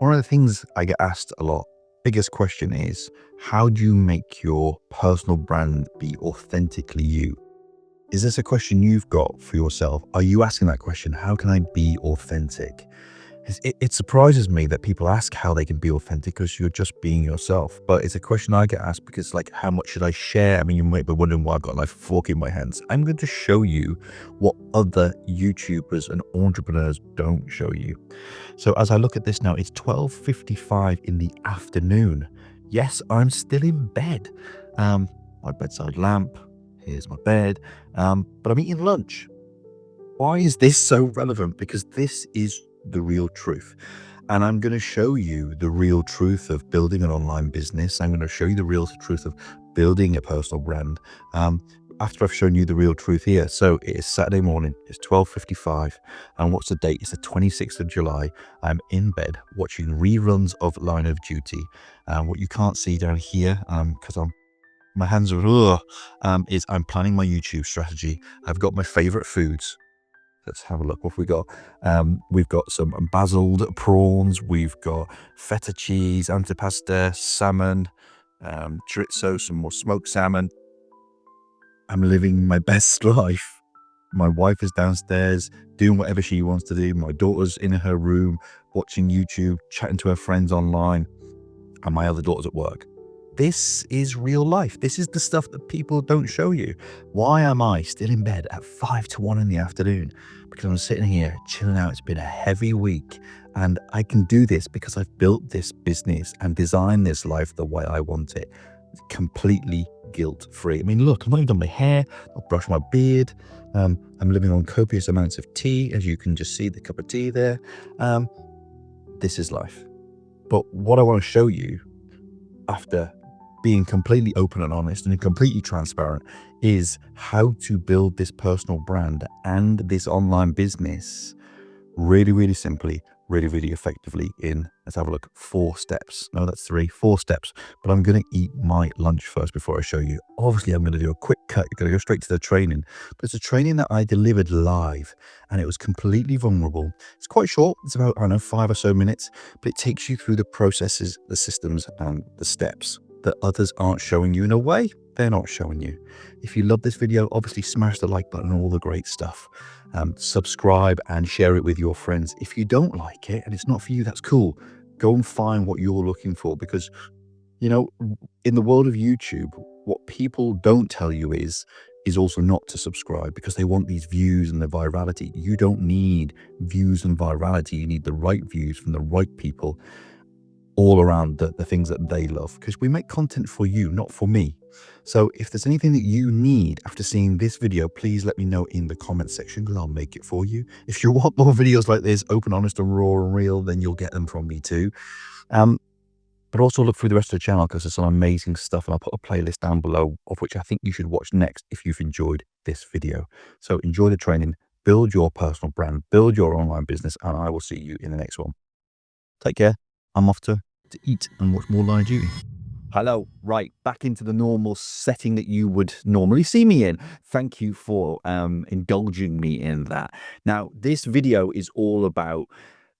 One of the things I get asked a lot, biggest question is, how do you make your personal brand be authentically you? Is this a question you've got for yourself? Are you asking that question? How can I be authentic? It surprises me that people ask how they can be authentic because you're just being yourself. But it's a question I get asked because, like, how much should I share? I mean, you might be wondering why I've got a fork in my hands. I'm going to show you what other YouTubers and entrepreneurs don't show you. So as I look at this now, it's 12:55 in the afternoon. Yes, I'm still in bed. My bedside lamp, here's my bed, but I'm eating lunch. Why is this so relevant? Because this is the real truth. And I'm going to show you the real truth of building an online business. I'm going to show you the real truth of building a personal brand. After I've shown you the real truth here. So it is Saturday morning, it's 12:55. And what's the date? It's the 26th of July. I'm in bed watching reruns of Line of Duty. What you can't see down here, because my hands are, is I'm planning my YouTube strategy. I've got my favorite foods. Let's have a look. What have we got? We've got some basiled prawns. We've got feta cheese, antipasta, salmon, chorizo, some more smoked salmon. I'm living my best life. My wife is downstairs doing whatever she wants to do. My daughter's in her room watching YouTube, chatting to her friends online, and my other daughter's at work. This is real life. This is the stuff that people don't show you. Why am I still in bed at 5 to 1 in the afternoon? Because I'm sitting here chilling out. It's been a heavy week, and I can do this because I've built this business and designed this life the way I want it, completely guilt-free. I mean, look, I've not even done my hair, I've brushed my beard. I'm living on copious amounts of tea, as you can just see the cup of tea there. This is life. But what I want to show you, after being completely open and honest and completely transparent, is how to build this personal brand and this online business really, really simply, really, really effectively in, let's have a look, 4 steps. No, that's 3, 4 steps. But I'm going to eat my lunch first before I show you. Obviously, I'm going to do a quick cut. You're going to go straight to the training. But it's a training that I delivered live, and it was completely vulnerable. It's quite short. It's about, I don't know, 5 or so minutes, but it takes you through the processes, the systems, and the steps that others aren't showing you. In a way, they're not showing you. If you love this video, obviously smash the like button and all the great stuff. Subscribe and share it with your friends. If you don't like it and it's not for you, that's cool. Go and find what you're looking for, because, you know, in the world of YouTube, what people don't tell you is also not to subscribe, because they want these views and the virality. You don't need views and virality. You need the right views from the right people all around the things that they love, because we make content for you, not for me. So if there's anything that you need after seeing this video, please let me know in the comment section, because I'll make it for you. If you want more videos like this, open, honest and raw and real, then you'll get them from me too. But also look through the rest of the channel, because there's some amazing stuff, and I'll put a playlist down below of which I think you should watch next if you've enjoyed this video. So enjoy the training, build your personal brand, build your online business, and I will see you in the next one. Take care. I'm off to eat and watch more Line of Duty. Hello, right, back into the normal setting that you would normally see me in. Thank you for indulging me in that. Now, this video is all about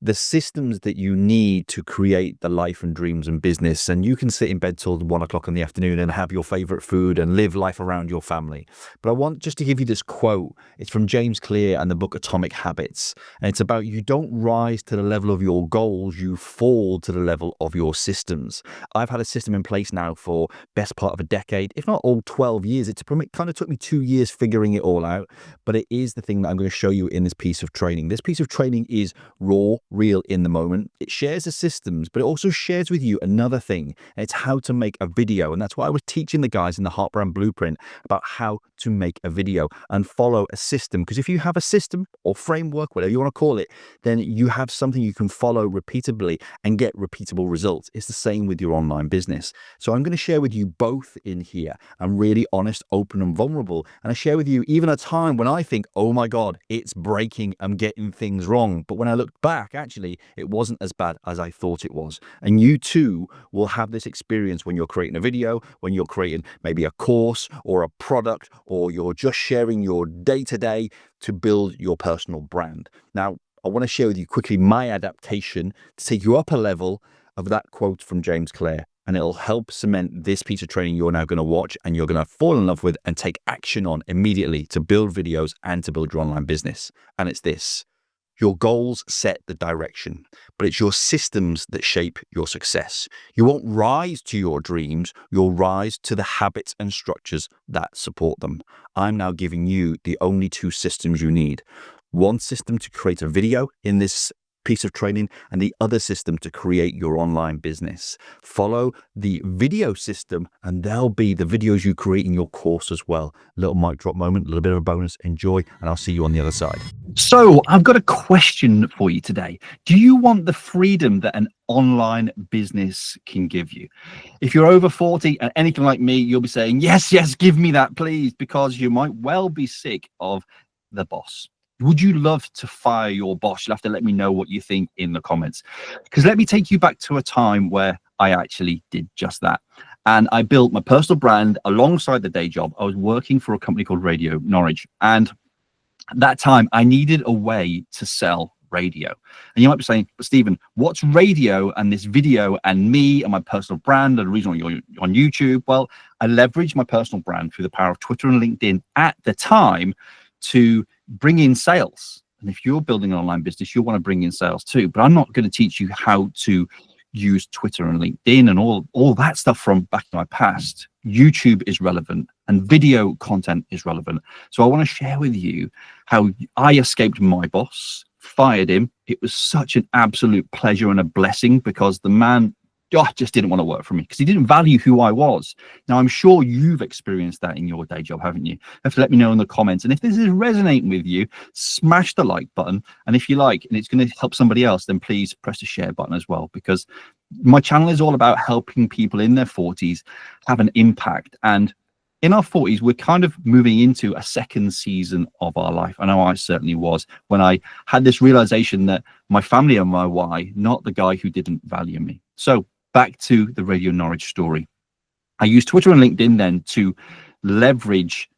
the systems that you need to create the life and dreams and business. And you can sit in bed till 1 o'clock in the afternoon and have your favorite food and live life around your family. But I want just to give you this quote. It's from James Clear and the book Atomic Habits. And it's about, you don't rise to the level of your goals, you fall to the level of your systems. I've had a system in place now for best part of a decade, if not all 12 years. It kind of took me 2 years figuring it all out, but it is the thing that I'm going to show you in this piece of training. This piece of training is raw, real, in the moment. It shares the systems, but it also shares with you another thing, and it's how to make a video. And that's why I was teaching the guys in the Heartbrand Blueprint about how to make a video and follow a system. Because if you have a system or framework, whatever you want to call it, then you have something you can follow repeatably and get repeatable results. It's the same with your online business. So I'm going to share with you both in here. I'm really honest, open and vulnerable. And I share with you even a time when I think, oh my God, it's breaking, I'm getting things wrong. But when I look back, actually, it wasn't as bad as I thought it was. And you too will have this experience when you're creating a video, when you're creating maybe a course or a product, or you're just sharing your day-to-day to build your personal brand. Now, I want to share with you quickly my adaptation to take you up a level of that quote from James Clear. And it'll help cement this piece of training you're now going to watch and you're going to fall in love with and take action on immediately to build videos and to build your online business. And it's this: your goals set the direction, but it's your systems that shape your success. You won't rise to your dreams, you'll rise to the habits and structures that support them. I'm now giving you the only two systems you need. One system to create a video in this piece of training, and the other system to create your online business. Follow the video system and there'll be the videos you create in your course as well. Little mic drop moment, a little bit of a bonus. Enjoy, and I'll see you on the other side. So I've got a question for you today. Do you want the freedom that an online business can give you? If you're over 40 and anything like me, you'll be saying, yes, give me that, please, because you might well be sick of the boss. Would you love to fire your boss? You'll have to let me know what you think in the comments, because let me take you back to a time where I actually did just that. And I built my personal brand alongside the day job. I was working for a company called Radio Norwich. And at that time, I needed a way to sell radio. And you might be saying, but Stephen, what's radio and this video and me and my personal brand and the reason you're on YouTube? Well, I leveraged my personal brand through the power of Twitter and LinkedIn at the time to bring in sales. And if you're building an online business, you'll want to bring in sales too. But I'm not going to teach you how to use Twitter and LinkedIn and all that stuff from back in my past. YouTube is relevant and video content is relevant. So I want to share with you how I escaped my boss, fired him. It was such an absolute pleasure and a blessing, because the man just didn't want to work for me because he didn't value who I was. Now, I'm sure you've experienced that in your day job, haven't you? You have to let me know in the comments. And if this is resonating with you, smash the like button. And if you like, and it's going to help somebody else, then please press the share button as well, because my channel is all about helping people in their 40s have an impact. And in our 40s, we're kind of moving into a second season of our life. I know I certainly was, when I had this realization that my family are my why, not the guy who didn't value me. So back to the Radio Norwich story. I used Twitter and LinkedIn then to leverage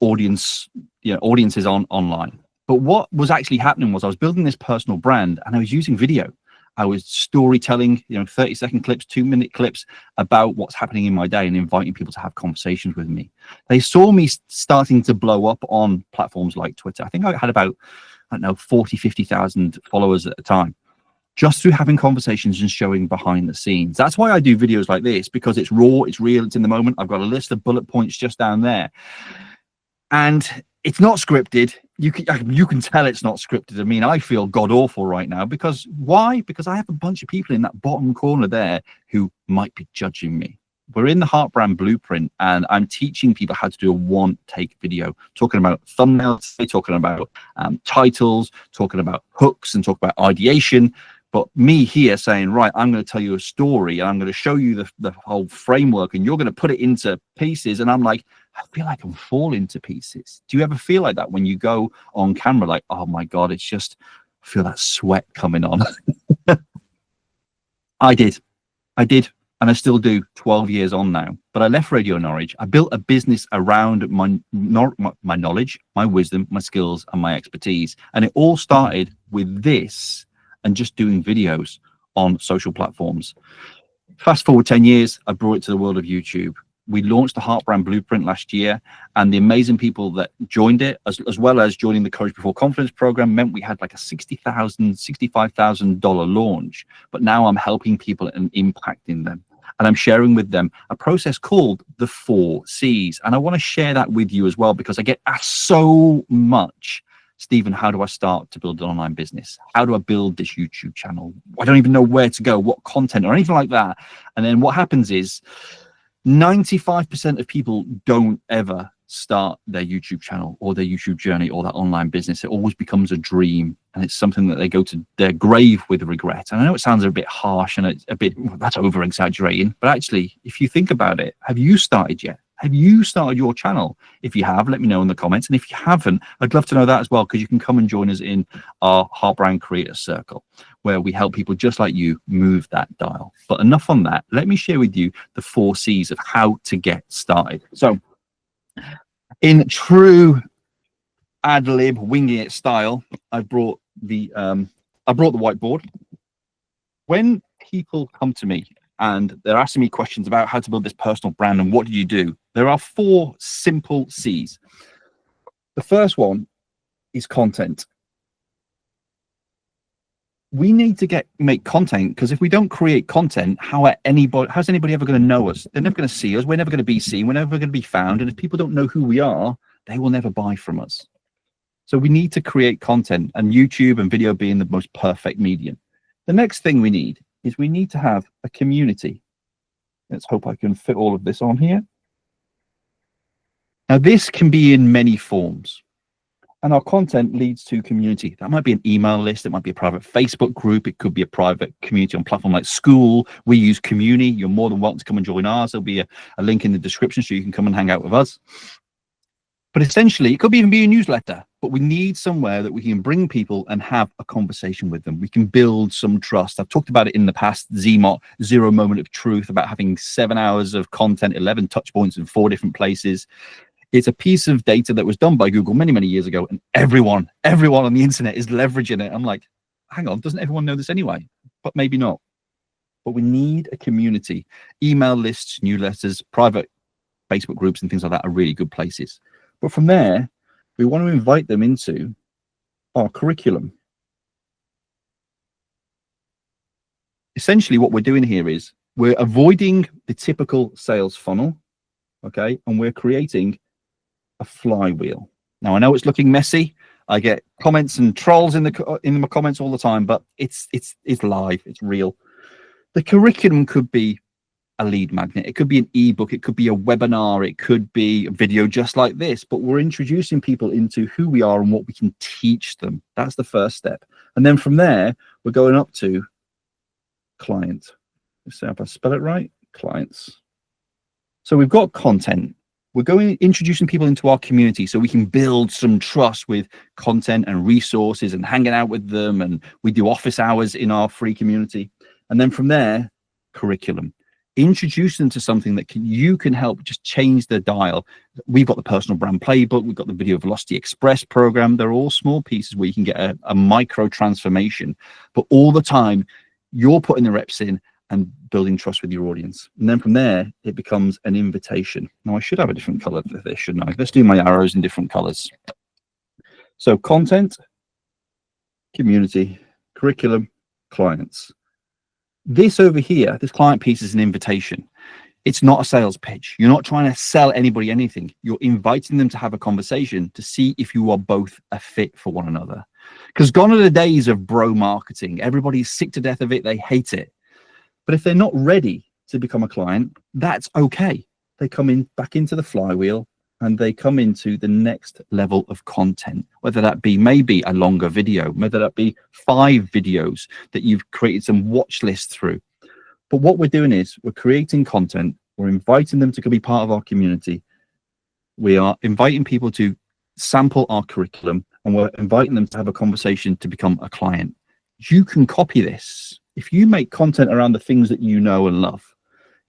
audiences online. But what was actually happening was I was building this personal brand and I was using video. I was storytelling, 30-second clips, 2-minute clips about what's happening in my day and inviting people to have conversations with me. They saw me starting to blow up on platforms like Twitter. I think I had about, 40, 50,000 followers at the time, just through having conversations and showing behind the scenes. That's why I do videos like this, because it's raw, it's real, it's in the moment. I've got a list of bullet points just down there. And it's not scripted. You can tell it's not scripted. I mean, I feel god awful right now. Because why? Because I have a bunch of people in that bottom corner there who might be judging me. We're in the Heart Brand Blueprint, and I'm teaching people how to do a one-take video, talking about thumbnails, talking about titles, talking about hooks, and talking about ideation. But me here saying, right, I'm going to tell you a story and I'm going to show you the whole framework and you're going to put it into pieces. And I'm like, I feel like I'm falling to pieces. Do you ever feel like that when you go on camera? Like, oh my God, it's just, I feel that sweat coming on. I did. And I still do 12 years on now. But I left Radio Norwich. I built a business around my knowledge, my wisdom, my skills, and my expertise. And it all started with this and just doing videos on social platforms. Fast forward 10 years, I brought it to the world of YouTube. We launched the Heart Brand Blueprint last year, and the amazing people that joined it, as well as joining the Courage Before Confidence program, meant we had like a $60,000, $65,000 launch. But now I'm helping people and impacting them. And I'm sharing with them a process called the 4 C's. And I want to share that with you as well, because I get asked so much, Stephen, how do I start to build an online business? How do I build this YouTube channel? I don't even know where to go, what content or anything like that. And then what happens is 95% of people don't ever start their YouTube channel or their YouTube journey or that online business. It always becomes a dream, and it's something that they go to their grave with regret. And I know it sounds a bit harsh and it's a bit, that's over exaggerating, but actually, if you think about it, have you started yet? Have you started your channel? If you have, let me know in the comments. And if you haven't, I'd love to know that as well, because you can come and join us in our Heart Brand Creator Circle, where we help people just like you move that dial. But enough on that. Let me share with you the 4 C's of how to get started. So in true ad lib winging it style, I brought I brought the whiteboard. When people come to me and they're asking me questions about how to build this personal brand and what do you do, there are 4 simple C's. The first one is content. We need to make content, because if we don't create content, how's anybody ever going to know us? They're never going to see us. We're never going to be seen. We're never going to be found. And if people don't know who we are, they will never buy from us. So we need to create content, and YouTube and video being the most perfect medium. The next thing we need to have a community. Let's hope I can fit all of this on here. Now, this can be in many forms. And our content leads to community. That might be an email list. It might be a private Facebook group. It could be a private community on a platform like School. We use Community. You're more than welcome to come and join ours. There'll be a link in the description so you can come and hang out with us. But essentially, it could even be a newsletter. But we need somewhere that we can bring people and have a conversation with them. We can build some trust. I've talked about it in the past, ZMOT, Zero Moment of Truth, about having 7 hours of content, 11 touch points in 4 different places. It's a piece of data that was done by Google many, many years ago, and everyone on the internet is leveraging it. I'm like, hang on, doesn't everyone know this anyway? But maybe not. But we need a community. Email lists, newsletters, private Facebook groups and things like that are really good places. But from there, we want to invite them into our curriculum. Essentially, what we're doing here is we're avoiding the typical sales funnel, okay? And we're creating a flywheel. Now, I know it's looking messy. I get comments and trolls in my comments all the time, but it's live, it's real. The curriculum could be a lead magnet. It could be an ebook. It could be a webinar. It could be a video just like this, but we're introducing people into who we are and what we can teach them. That's the first step. And then from there, we're going up to client. Let's see if I spell it right. Clients. So we've got content. We're introducing people into our community so we can build some trust with content and resources and hanging out with them. And we do office hours in our free community. And then from there, curriculum. Introduce them to something that you can help just change the dial. We've got the personal brand playbook. We've got the Video Velocity Express program. They're all small pieces where you can get a micro transformation. But all the time, you're putting the reps in and building trust with your audience. And then from there, it becomes an invitation. Now, I should have a different color for this, shouldn't I? Let's do my arrows in different colors. So content, community, curriculum, clients. This over here, this client piece is an invitation. It's not a sales pitch. You're not trying to sell anybody anything. You're inviting them to have a conversation to see if you are both a fit for one another. Because gone are the days of bro marketing. Everybody's sick to death of it. They hate it. But if they're not ready to become a client, that's okay. They come back into the flywheel and they come into the next level of content, whether that be maybe a longer video, whether that be 5 videos that you've created some watch lists through. But what we're doing is we're creating content. We're inviting them to be part of our community. We are inviting people to sample our curriculum, and we're inviting them to have a conversation to become a client. You can copy this. If you make content around the things that you know and love,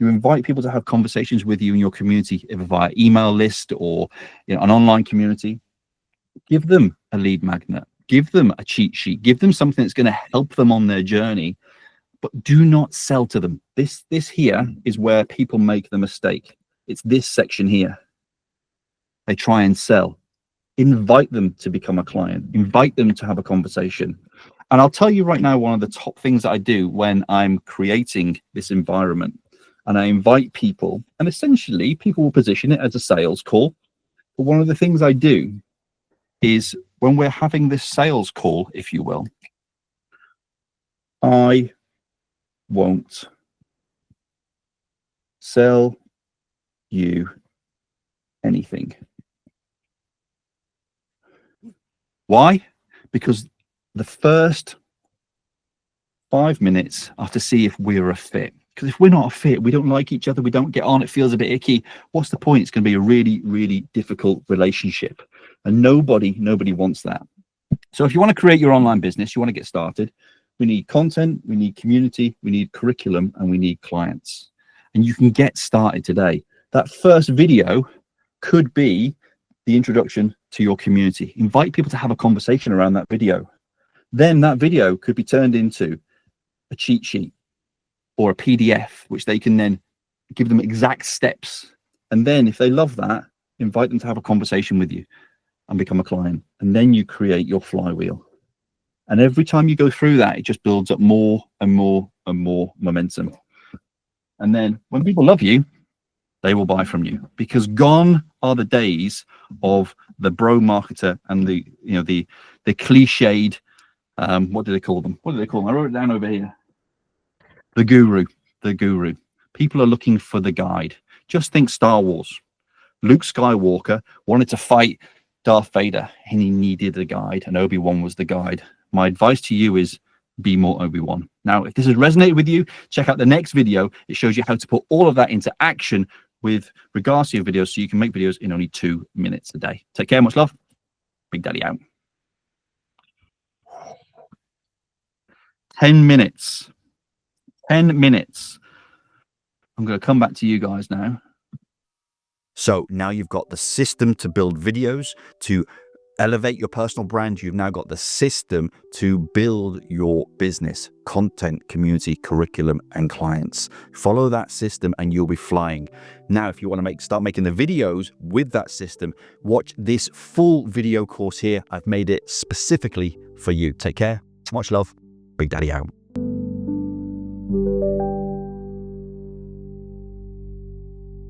you invite people to have conversations with you in your community, either via email list or an online community. Give them a lead magnet. Give them a cheat sheet. Give them something that's going to help them on their journey. But do not sell to them. This here is where people make the mistake. It's this section here. They try and sell. Invite them to become a client. Invite them to have a conversation. And I'll tell you right now, one of the top things that I do when I'm creating this environment, and I invite people, and essentially people will position it as a sales call. But one of the things I do is when we're having this sales call, if you will, I won't sell you anything. Why? Because the first 5 minutes I have to see if we're a fit. Because if we're not a fit, we don't like each other, we don't get on, it feels a bit icky. What's the point? It's going to be a really, really difficult relationship. And nobody wants that. So if you want to create your online business, you want to get started, we need content, we need community, we need curriculum, and we need clients. And you can get started today. That first video could be the introduction to your community. Invite people to have a conversation around that video. Then that video could be turned into a cheat sheet or a PDF, which they can then give them exact steps. And then if they love that, invite them to have a conversation with you and become a client. And then you create your flywheel. And every time you go through that, it just builds up more and more and more momentum. And then when people love you, they will buy from you, because gone are the days of the bro marketer and the cliched, what do they call them? What do they call them? I wrote it down over here. The guru. People are looking for the guide. Just think Star Wars. Luke Skywalker wanted to fight Darth Vader and he needed a guide, and Obi-Wan was the guide. My advice to you is be more Obi-Wan. Now, if this has resonated with you, check out the next video. It shows you how to put all of that into action with regards to your videos, so you can make videos in only 2 minutes a day. Take care, much love. Big Daddy out. 10 minutes. 10 minutes. I'm going to come back to you guys now. So now you've got the system to build videos, to elevate your personal brand. You've now got the system to build your business, content, community, curriculum, and clients. Follow that system and you'll be flying. Now, if you want to start making the videos with that system, watch this full video course here. I've made it specifically for you. Take care. Much love. Big Daddy out.